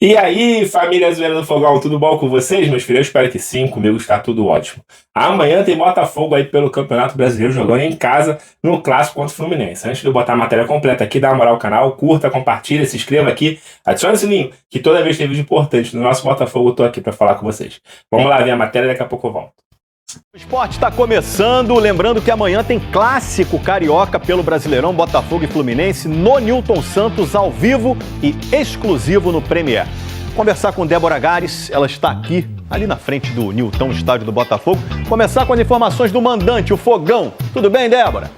E aí, família Zoeira do Fogão, tudo bom com vocês, meus filhos? Eu espero que sim, comigo está tudo ótimo. Amanhã tem Botafogo aí pelo Campeonato Brasileiro, jogando em casa no Clássico contra o Fluminense. Antes de eu botar a matéria completa aqui, dá uma moral ao canal, curta, compartilha, se inscreva aqui, adicione o sininho, que toda vez que tem vídeo importante no nosso Botafogo, eu tô aqui para falar com vocês. Vamos lá ver a matéria, daqui a pouco eu volto. O esporte está começando, lembrando que amanhã tem clássico carioca pelo Brasileirão, Botafogo e Fluminense, no Newton Santos, ao vivo e exclusivo no Premier. Conversar com Débora Gares, ela está aqui, ali na frente do Newton, estádio do Botafogo. Começar com as informações do mandante, o Fogão. Tudo bem, Débora?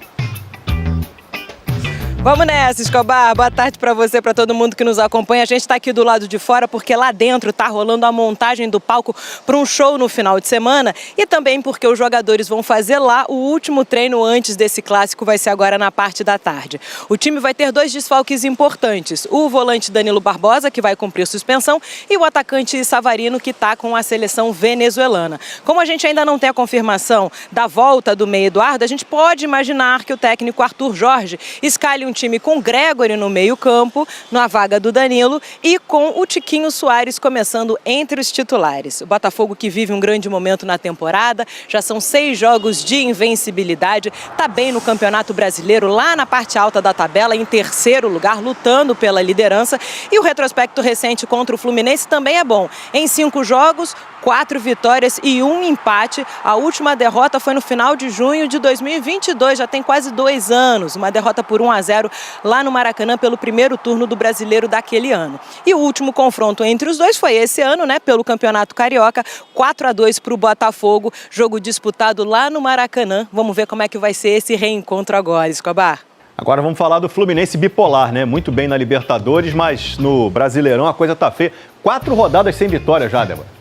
Vamos nessa, Escobar. Boa tarde para você, para todo mundo que nos acompanha. A gente está aqui do lado de fora porque lá dentro está rolando a montagem do palco para um show no final de semana e também porque os jogadores vão fazer lá o último treino antes desse clássico, vai ser agora na parte da tarde. O time vai ter dois desfalques importantes, o volante Danilo Barbosa, que vai cumprir suspensão, e o atacante Savarino, que está com a seleção venezuelana. Como a gente ainda não tem a confirmação da volta do meia Eduardo, a gente pode imaginar que o técnico Arthur Jorge escale um time com Gregory no meio-campo, na vaga do Danilo, e com o Tiquinho Soares começando entre os titulares. O Botafogo, que vive um grande momento na temporada, já são 6 jogos de invencibilidade, está bem no Campeonato Brasileiro, lá na parte alta da tabela, em terceiro lugar, lutando pela liderança, e o retrospecto recente contra o Fluminense também é bom. Em 5 jogos, 4 vitórias e 1 empate. A última derrota foi no final de junho de 2022, já tem quase 2 anos. Uma derrota por 1-0 lá no Maracanã pelo primeiro turno do Brasileiro daquele ano. E o último confronto entre os dois foi esse ano, né, pelo Campeonato Carioca, 4-2 para o Botafogo, jogo disputado lá no Maracanã. Vamos ver como é que vai ser esse reencontro agora, Escobar. Agora vamos falar do Fluminense bipolar, né? Muito bem na Libertadores, mas no Brasileirão a coisa tá feia. 4 rodadas sem vitória já, Débora.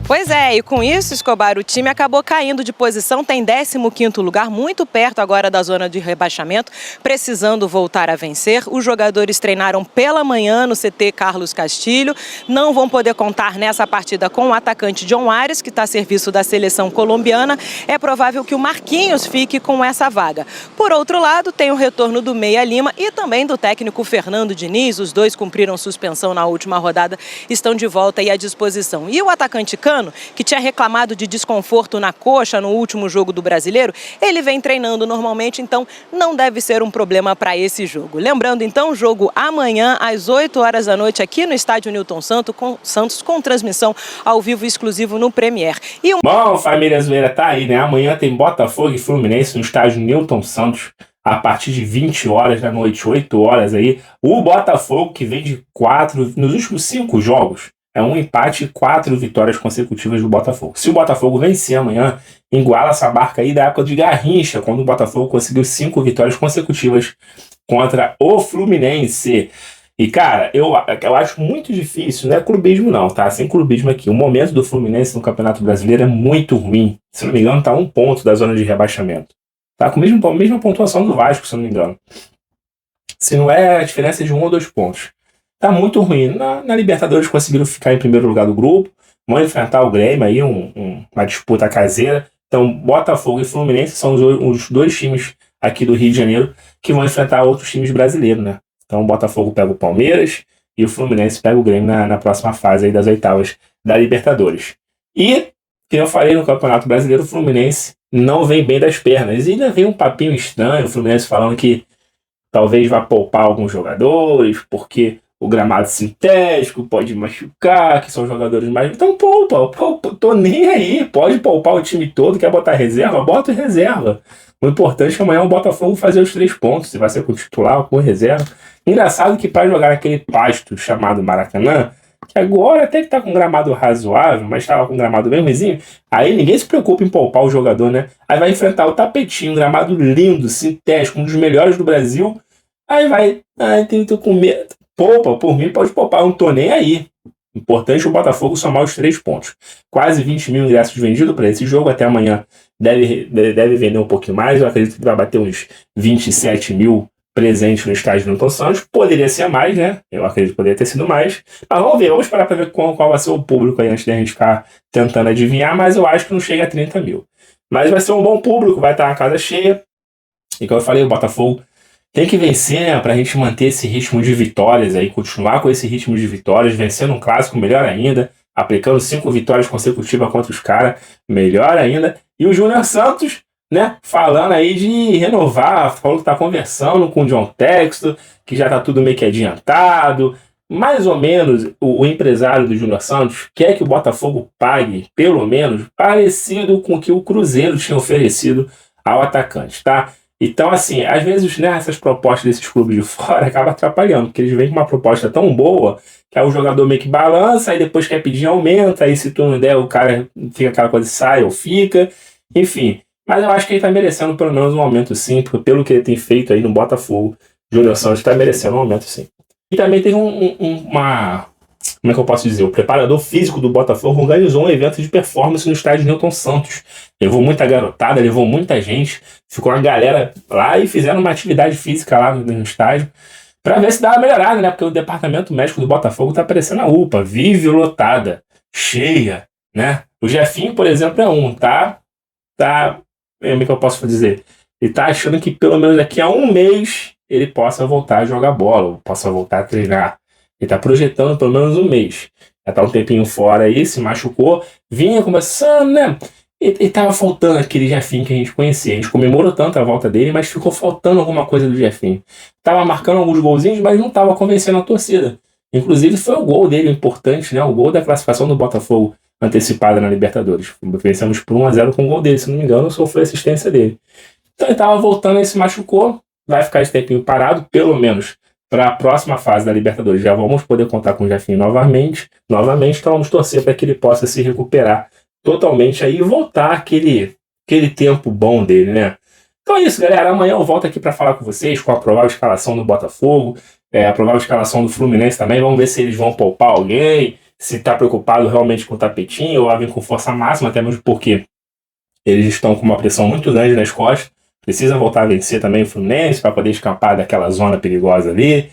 Pois é, e com isso, Escobar, o time acabou caindo de posição, tem 15º lugar, muito perto agora da zona de rebaixamento, precisando voltar a vencer. Os jogadores treinaram pela manhã no CT Carlos Castilho, não vão poder contar nessa partida com o atacante John Ares, que está a serviço da seleção colombiana. É provável que o Marquinhos fique com essa vaga. Por outro lado, tem o retorno do Meia Lima e também do técnico Fernando Diniz. Os dois cumpriram suspensão na última rodada, estão de volta e à disposição. E o atacante Cano, que tinha reclamado de desconforto na coxa no último jogo do Brasileiro, ele vem treinando normalmente, então não deve ser um problema para esse jogo. Lembrando, então, jogo amanhã às 8 horas da noite aqui no estádio Newton Santos, com transmissão ao vivo exclusivo no Premier. Bom, família Zoeira, tá aí, né? Amanhã tem Botafogo e Fluminense no estádio Newton Santos, a partir de 20 horas da noite, 8 horas aí. O Botafogo, que vem de 4, nos últimos 5 jogos, é 1 empate e 4 vitórias consecutivas do Botafogo. Se o Botafogo vencer amanhã, iguala essa marca aí da época de Garrincha, quando o Botafogo conseguiu 5 vitórias consecutivas contra o Fluminense. E, cara, eu acho muito difícil, não é clubismo não, tá? Sem clubismo aqui. O momento do Fluminense no Campeonato Brasileiro é muito ruim. Se não me engano, tá 1 ponto da zona de rebaixamento. Tá com a mesma pontuação do Vasco, se não me engano. Se não é a diferença de 1 ou 2 pontos. Tá muito ruim. Na Libertadores conseguiram ficar em primeiro lugar do grupo, vão enfrentar o Grêmio aí, uma disputa caseira. Então, Botafogo e Fluminense são os 2 times aqui do Rio de Janeiro que vão enfrentar outros times brasileiros, né? Então, o Botafogo pega o Palmeiras e o Fluminense pega o Grêmio na próxima fase aí das oitavas da Libertadores. E, como eu falei, no Campeonato Brasileiro, o Fluminense não vem bem das pernas. E ainda vem um papinho estranho, o Fluminense falando que talvez vá poupar alguns jogadores, porque o gramado sintético pode machucar, que são jogadores mais... Então poupa, tô nem aí, pode poupar o time todo, quer botar reserva, bota reserva. O importante é que amanhã o Botafogo fazer os 3 pontos, se vai ser com titular ou com reserva. Engraçado que para jogar naquele pasto chamado Maracanã, que agora até que tá com gramado razoável, mas tava com gramado bem ruimzinho, aí ninguém se preocupa em poupar o jogador, né? Aí vai enfrentar o Tapetinho, um gramado lindo, sintético, um dos melhores do Brasil, aí vai, tô com medo. Poupa, por mim pode poupar, não tô nem aí. Importante o Botafogo somar os 3 pontos. Quase 20 mil ingressos vendidos para esse jogo, até amanhã deve vender um pouquinho mais, eu acredito que vai bater uns 27 mil presentes no estádio Newton Santos. Poderia ser mais, né? Eu acredito que poderia ter sido mais. Mas vamos ver, vamos esperar para ver qual vai ser o público aí antes de a gente ficar tentando adivinhar, mas eu acho que não chega a 30 mil. Mas vai ser um bom público, vai estar uma casa cheia. E como eu falei, o Botafogo tem que vencer, né, pra gente manter esse ritmo de vitórias aí, continuar com esse ritmo de vitórias, vencendo um clássico, melhor ainda, aplicando 5 vitórias consecutivas contra os caras, melhor ainda. E o Júnior Santos, né, falando aí de renovar, falou que tá conversando com o John Textor, que já tá tudo meio que adiantado. Mais ou menos, o empresário do Júnior Santos quer que o Botafogo pague, pelo menos, parecido com o que o Cruzeiro tinha oferecido ao atacante, tá? Então, assim, às vezes, né, essas propostas desses clubes de fora acabam atrapalhando, porque eles vêm com uma proposta tão boa que aí o jogador meio que balança, aí depois quer pedir aumenta, aí se tu não der, o cara fica aquela coisa, sai ou fica, enfim. Mas eu acho que ele tá merecendo pelo menos um aumento sim, porque pelo que ele tem feito aí no Botafogo, Júnior Santos tá merecendo um aumento sim. E também teve uma... Como é que eu posso dizer? O preparador físico do Botafogo organizou um evento de performance no estádio Newton Santos. Levou muita garotada, levou muita gente. Ficou uma galera lá e fizeram uma atividade física lá no estádio para ver se dá uma melhorada, né? Porque o departamento médico do Botafogo tá parecendo a UPA. Vive lotada, cheia, né? O Jefinho, por exemplo, é um, tá... Como é que eu posso dizer? Ele tá achando que pelo menos daqui a um mês ele possa voltar a jogar bola, ou possa voltar a treinar. Ele tá projetando pelo menos um mês. Já tá um tempinho fora aí, se machucou, vinha começando, né? E tava faltando aquele Jefinho que a gente conhecia. A gente comemorou tanto a volta dele, mas ficou faltando alguma coisa do Jefinho. Tava marcando alguns golzinhos, mas não tava convencendo a torcida. Inclusive foi o gol dele importante, né? O gol da classificação do Botafogo antecipada na Libertadores. Vencemos por 1-0 com o gol dele, se não me engano, só foi a assistência dele. Então ele tava voltando, ele se machucou, vai ficar esse tempinho parado, pelo menos para a próxima fase da Libertadores. Já vamos poder contar com o Jefinho novamente, então vamos torcer para que ele possa se recuperar totalmente aí e voltar aquele tempo bom dele, né? Então é isso, galera. Amanhã eu volto aqui para falar com vocês, com a provável escalação do Botafogo, a provável escalação do Fluminense também. Vamos ver se eles vão poupar alguém, se tá preocupado realmente com o tapetinho ou vir com força máxima, até mesmo porque eles estão com uma pressão muito grande nas costas. Precisa voltar a vencer também o Fluminense para poder escapar daquela zona perigosa ali.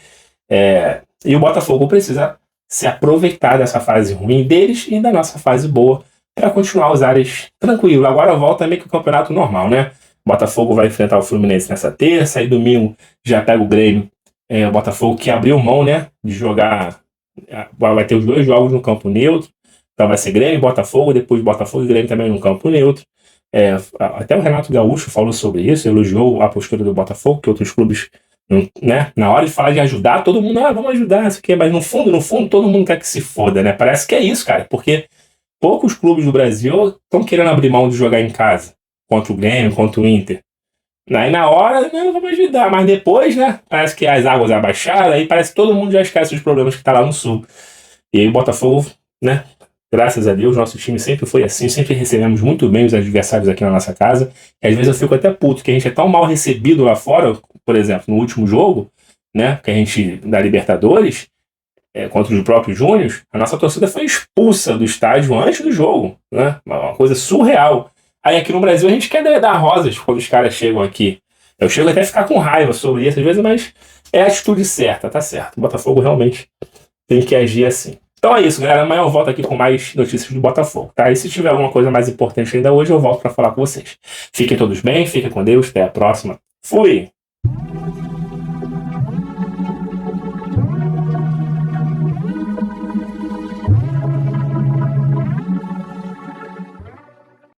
E o Botafogo precisa se aproveitar dessa fase ruim deles e da nossa fase boa para continuar os ares tranquilo. Agora volta meio que o campeonato normal, né? O Botafogo vai enfrentar o Fluminense nessa terça, e domingo já pega o Grêmio. O Botafogo que abriu mão, né, de jogar. Vai ter os 2 jogos no campo neutro. Então vai ser Grêmio e Botafogo, depois Botafogo e Grêmio também no campo neutro. Até o Renato Gaúcho falou sobre isso, elogiou a postura do Botafogo, que outros clubes, né, na hora de falar de ajudar, todo mundo, vamos ajudar, isso aqui, mas no fundo, todo mundo quer que se foda, né? Parece que é isso, cara, porque poucos clubes do Brasil estão querendo abrir mão de jogar em casa, contra o Grêmio, contra o Inter. Aí na hora, não, vamos ajudar, mas depois, né, parece que as águas abaixaram, aí parece que todo mundo já esquece os problemas que tá lá no Sul. E aí o Botafogo, né, graças a Deus, nosso time sempre foi assim, sempre recebemos muito bem os adversários aqui na nossa casa. E às vezes eu fico até puto, que a gente é tão mal recebido lá fora, por exemplo, no último jogo, né, que a gente, da Libertadores, contra os próprios Júniors, a nossa torcida foi expulsa do estádio antes do jogo, né, uma coisa surreal. Aí aqui no Brasil a gente quer dar rosas quando os caras chegam aqui. Eu chego até a ficar com raiva sobre isso às vezes, mas é a atitude certa, tá certo. O Botafogo realmente tem que agir assim. Então é isso, galera. Amanhã eu volto aqui com mais notícias do Botafogo, tá? E se tiver alguma coisa mais importante ainda hoje, eu volto para falar com vocês. Fiquem todos bem, fiquem com Deus, até a próxima. Fui!